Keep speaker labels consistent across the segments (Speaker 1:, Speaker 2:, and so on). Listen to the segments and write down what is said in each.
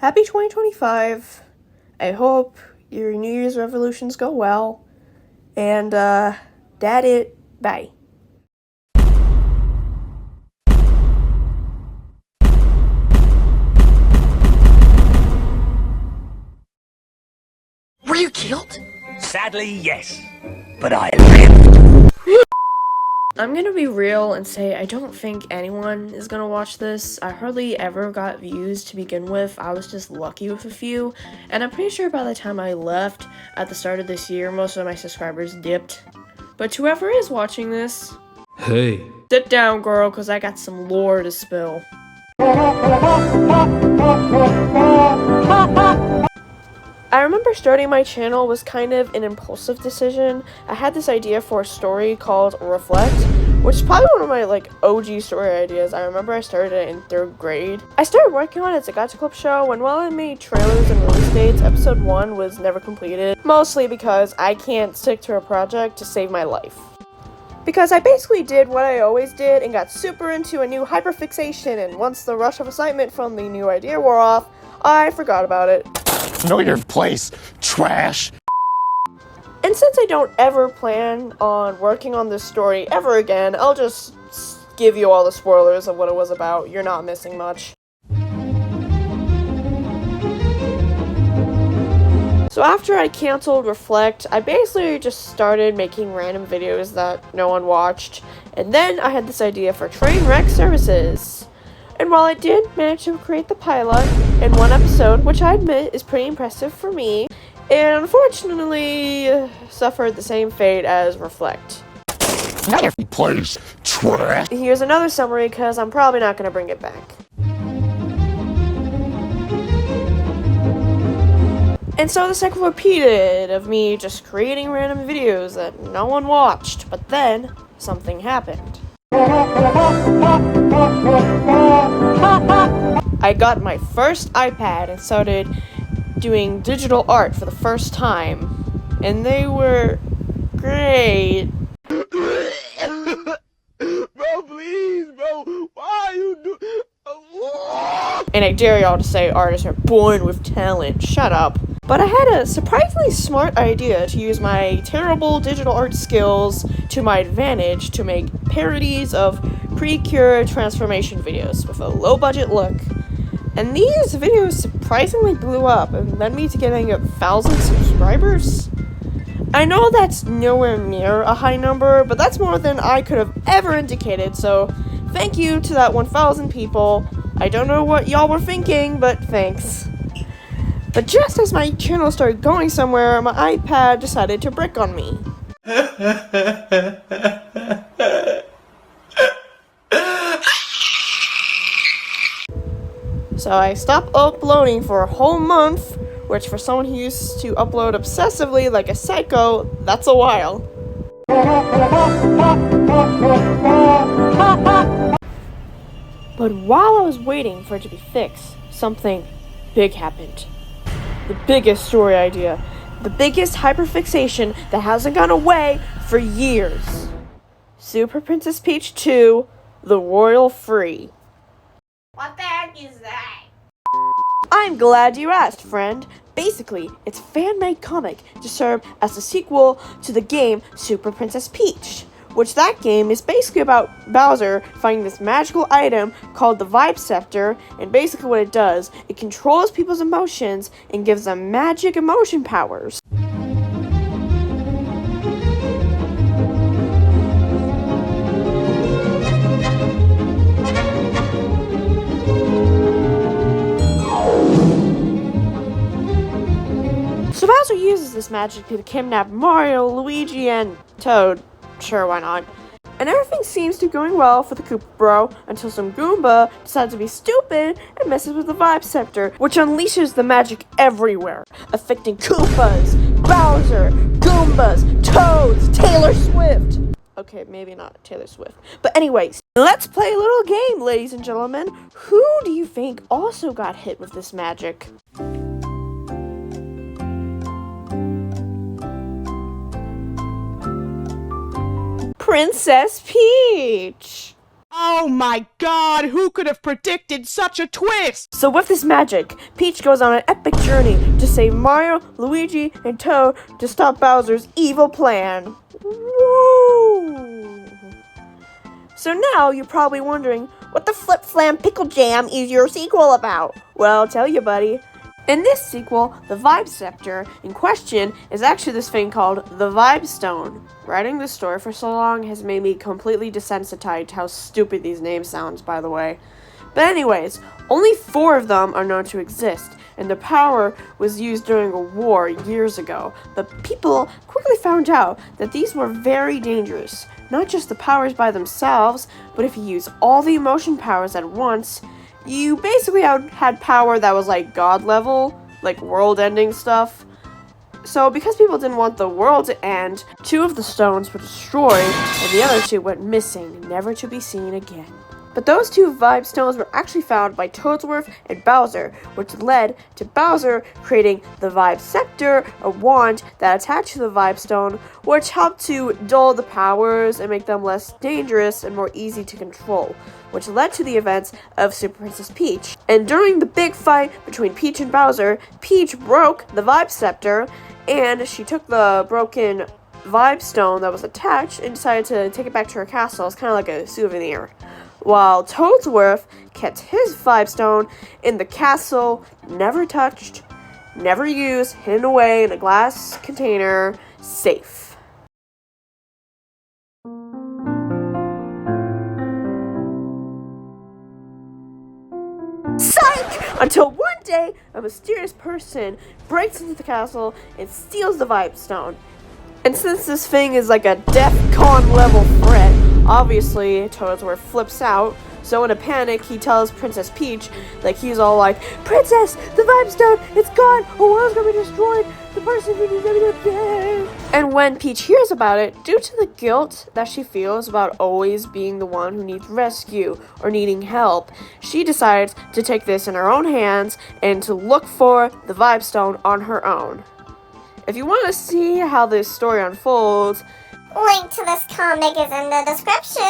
Speaker 1: Happy 2025. I hope your New Year's resolutions go well. And, that it. Bye.
Speaker 2: Were you killed? Sadly, yes. But I lived.
Speaker 1: I'm gonna be real and say I don't think anyone is gonna watch this. I hardly ever got views to begin with. I was just lucky with a few. And I'm pretty sure by the time I left at the start of this year, most of my subscribers dipped. But whoever is watching this,
Speaker 3: hey,
Speaker 1: sit down, girl, because I got some lore to spill. I remember starting my channel was kind of an impulsive decision. I had this idea for a story called Reflect, which is probably one of my OG story ideas. I remember I started it in 3rd grade. I started working on it as a Gotcha Clip show, and while I made trailers and release dates, episode 1 was never completed, mostly because I can't stick to a project to save my life. Because I basically did what I always did and got super into a new hyperfixation, and once the rush of excitement from the new idea wore off, I forgot about it.
Speaker 2: Know your place, trash.
Speaker 1: And since I don't ever plan on working on this story ever again, I'll just give you all the spoilers of what it was about. You're not missing much. So after I canceled Reflect, I basically just started making random videos that no one watched. And then I had this idea for train wreck services. And while I did manage to create the pilot in 1 episode, which I admit is pretty impressive for me, it unfortunately suffered the same fate as Reflect.
Speaker 2: Know your place, trash.
Speaker 1: Here's another summary because I'm probably not going to bring it back. And so the cycle repeated of me just creating random videos that no one watched, but then something happened. I got my first iPad and started doing digital art for the first time, and they were great.
Speaker 4: Bro, please, bro, why you do?
Speaker 1: And I dare y'all to say artists are born with talent. Shut up. But I had a surprisingly smart idea to use my terrible digital art skills to my advantage to make parodies of pre-cure transformation videos with a low-budget look. And these videos surprisingly blew up and led me to getting 1,000 subscribers. I know that's nowhere near a high number, but that's more than I could have ever indicated, so thank you to that 1,000 people. I don't know what y'all were thinking, but thanks. But just as my channel started going somewhere, my iPad decided to brick on me. So I stopped uploading for a whole month, which for someone who used to upload obsessively like a psycho, that's a while. But while I was waiting for it to be fixed, something big happened. The biggest story idea. The biggest hyperfixation that hasn't gone away for years. Super Princess Peach 2, The Royal Free.
Speaker 5: What the heck is that?
Speaker 1: I'm glad you asked, friend. Basically, it's a fan-made comic to serve as a sequel to the game Super Princess Peach, which that game is basically about Bowser finding this magical item called the Vibe Scepter, and basically what it does, it controls people's emotions and gives them magic emotion powers. So Bowser uses this magic to kidnap Mario, Luigi, and Toad. Sure, why not? And everything seems to be going well for the Koopa Bro until some Goomba decides to be stupid and messes with the Vibe Scepter, which unleashes the magic everywhere, affecting Koopas, Bowser, Goombas, Toads, Taylor Swift. Okay, maybe not Taylor Swift. But anyways, let's play a little game, ladies and gentlemen. Who do you think also got hit with this magic? Princess Peach!
Speaker 4: Oh my god, who could have predicted such a twist?
Speaker 1: So with this magic, Peach goes on an epic journey to save Mario, Luigi, and Toad to stop Bowser's evil plan. Woo! So now you're probably wondering, what the flip flam pickle jam is your sequel about? Well, I'll tell you, buddy. In this sequel, the Vibe Scepter in question is actually this thing called the Vibe Stone. Writing this story for so long has made me completely desensitized to how stupid these names sound, by the way. But anyways, only 4 of them are known to exist, and the power was used during a war years ago. But people quickly found out that these were very dangerous. Not just the powers by themselves, but if you use all the emotion powers at once, you basically had power that was like god level, like world-ending stuff. So because people didn't want the world to end, 2 of the stones were destroyed, and the other 2 went missing, never to be seen again. But those 2 Vibe Stones were actually found by Toadsworth and Bowser, which led to Bowser creating the Vibe Scepter, a wand that attached to the Vibe Stone, which helped to dull the powers and make them less dangerous and more easy to control, which led to the events of Super Princess Peach. And during the big fight between Peach and Bowser, Peach broke the Vibe Scepter, and she took the broken Vibe Stone that was attached and decided to take it back to her castle. It's kind of like a souvenir. While Toadsworth kept his Vibe Stone in the castle, never touched, never used, hidden away in a glass container, safe. Psych! Until one day, a mysterious person breaks into the castle and steals the Vibe Stone. And since this thing is like a DEFCON level threat, obviously Toadsworth flips out. So in a panic, he tells Princess Peach, like he's all like, "Princess, the Vibe Stone, it's gone! The world's gonna be destroyed! The person who is gonna be dead!" And when Peach hears about it, due to the guilt that she feels about always being the one who needs rescue or needing help, she decides to take this in her own hands and to look for the Vibe Stone on her own. If you want to see how this story unfolds,
Speaker 5: Link to this comic is in the description.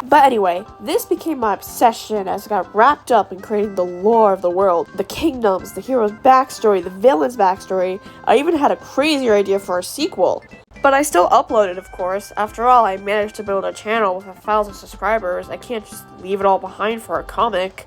Speaker 1: But anyway, this became my obsession as I got wrapped up in creating the lore of the world, the kingdoms, the hero's backstory, the villain's backstory. I even had a crazier idea for a sequel. But I still uploaded, of course. After all, I managed to build a channel with 1,000 subscribers. I can't just leave it all behind for a comic.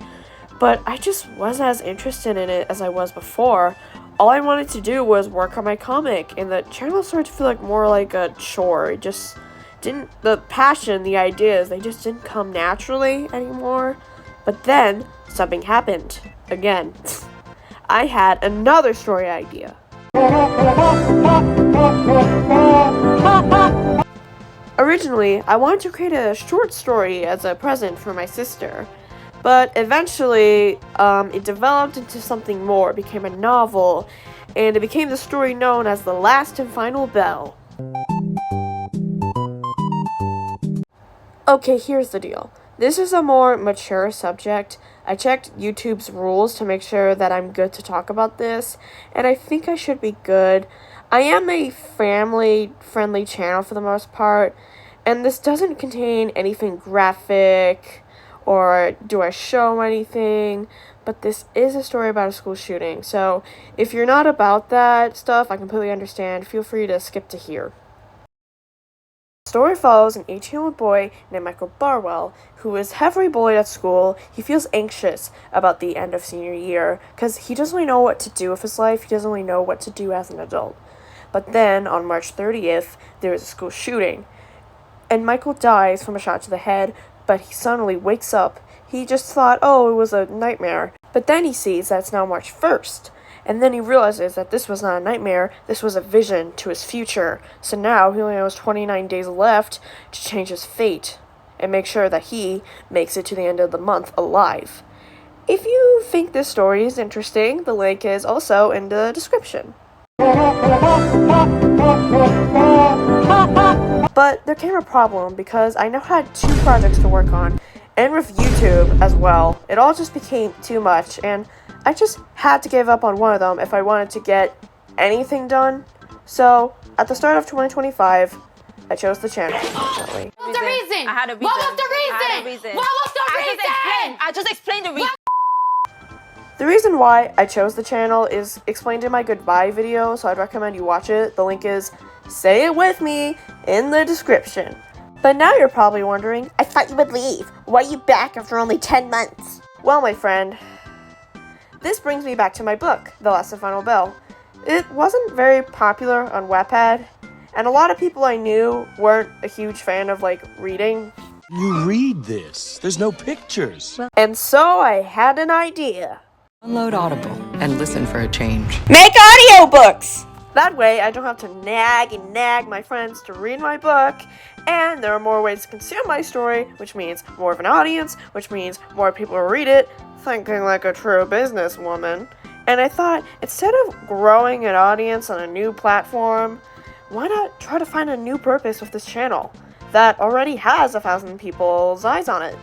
Speaker 1: But I just wasn't as interested in it as I was before. All I wanted to do was work on my comic, and the channel started to feel like more like a chore. It just didn't, the passion, the ideas, they just didn't come naturally anymore. But then, something happened. Again. I had another story idea. Originally, I wanted to create a short story as a present for my sister. But eventually, it developed into something more. It became a novel, and it became the story known as The Last and Final Bell. Okay, here's the deal. This is a more mature subject. I checked YouTube's rules to make sure that I'm good to talk about this, and I think I should be good. I am a family-friendly channel for the most part, and this doesn't contain anything graphic, or do I show anything, but this is a story about a school shooting, so if you're not about that stuff, I completely understand. Feel free to skip to here. The story follows an 18-year-old boy named Michael Barwell, who is heavily bullied at school. He feels anxious about the end of senior year, because he doesn't really know what to do with his life. He doesn't really know what to do as an adult. But then, on March 30th, there is a school shooting, and Michael dies from a shot to the head, but he suddenly wakes up. He just thought, oh, it was a nightmare. But then he sees that it's now March 1st. And then he realizes that this was not a nightmare, this was a vision to his future. So now he only has 29 days left to change his fate and make sure that he makes it to the end of the month alive. If you think this story is interesting, the link is also in the description. But there came a problem because I now had 2 projects to work on, and with YouTube as well. It all just became too much, and I just had to give up on one of them if I wanted to get anything done. So, at the start of 2025, I chose the channel. Unfortunately.
Speaker 3: What was the reason?
Speaker 6: I had a reason.
Speaker 3: What was the
Speaker 6: I had a
Speaker 3: reason?
Speaker 6: reason.
Speaker 3: What was the reason?
Speaker 6: I just explained the reason.
Speaker 1: The reason why I chose the channel is explained in my goodbye video, so I'd recommend you watch it. The link is, say it with me, in the description. But now you're probably wondering,
Speaker 5: I thought you would leave. Why are you back after only 10 months?
Speaker 1: well, my friend, this brings me back to my book, The Last and Final Bell. It wasn't very popular on Wattpad, and a lot of people I knew weren't a huge fan of, reading.
Speaker 7: You read this. There's no pictures.
Speaker 1: And so I had an idea.
Speaker 8: Download Audible and listen for a change.
Speaker 1: Make audiobooks! That way I don't have to nag my friends to read my book, and there are more ways to consume my story, which means more of an audience, which means more people will read it, thinking like a true businesswoman. And I thought, instead of growing an audience on a new platform, why not try to find a new purpose with this channel that already has 1,000 people's eyes on it?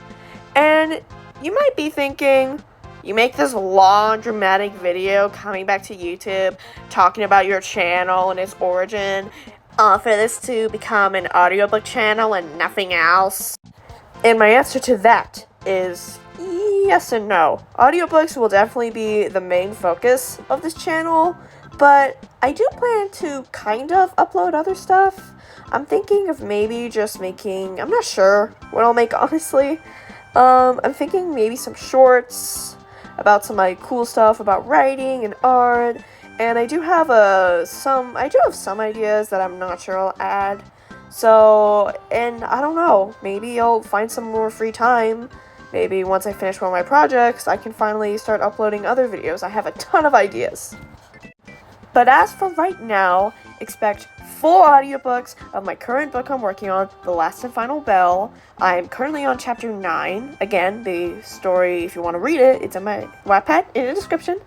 Speaker 1: And you might be thinking, you make this long, dramatic video coming back to YouTube, talking about your channel and its origin, for this to become an audiobook channel and nothing else? And my answer to that is yes and no. Audiobooks will definitely be the main focus of this channel, but I do plan to kind of upload other stuff. I'm thinking of maybe just making, I'm not sure what I'll make, honestly. I'm thinking maybe some shorts about some of my cool stuff about writing and art, and I do have some ideas that I'm not sure I'll add. So, and I don't know, maybe I'll find some more free time. Maybe once I finish one of my projects, I can finally start uploading other videos. I have a ton of ideas. But as for right now, expect full audiobooks of my current book I'm working on, The Last and Final Bell. I'm currently on chapter 9. Again, the story, if you want to read it, it's in my Wattpad in the description.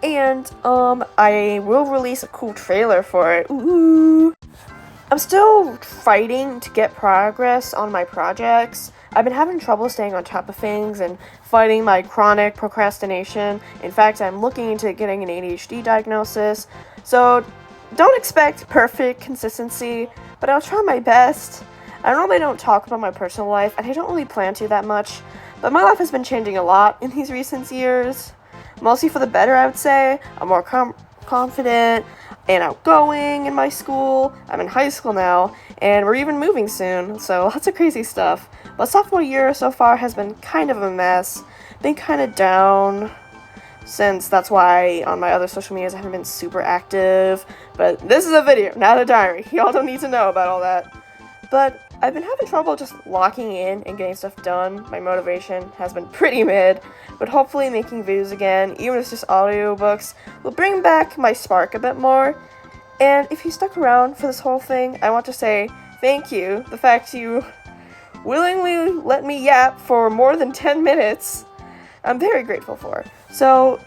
Speaker 1: And I will release a cool trailer for it. Ooh. I'm still fighting to get progress on my projects. I've been having trouble staying on top of things and fighting my chronic procrastination. In fact, I'm looking into getting an ADHD diagnosis. So don't expect perfect consistency, but I'll try my best. I normally don't talk about my personal life, and I don't really plan to that much, but my life has been changing a lot in these recent years. Mostly for the better, I would say. I'm more confident and outgoing in my school. I'm in high school now, and we're even moving soon, so lots of crazy stuff. But sophomore year so far has been kind of a mess. Been kind of down, since that's why on my other social medias I haven't been super active. But this is a video, not a diary. Y'all don't need to know about all that. But I've been having trouble just locking in and getting stuff done. My motivation has been pretty mid, but hopefully making videos again, even if it's just audiobooks, will bring back my spark a bit more. And if you stuck around for this whole thing, I want to say thank you. The fact you willingly let me yap for more than 10 minutes, I'm very grateful for. So,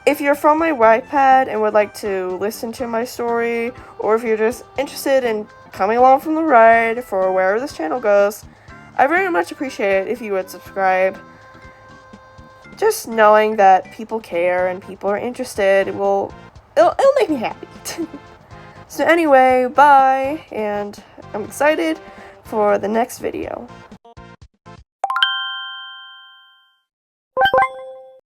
Speaker 1: if you're from my Wattpad and would like to listen to my story, or if you're just interested in coming along from the ride for wherever this channel goes, I very much appreciate it if you would subscribe. Just knowing that people care and people are interested it'll make me happy. So anyway, bye, and I'm excited for the next video.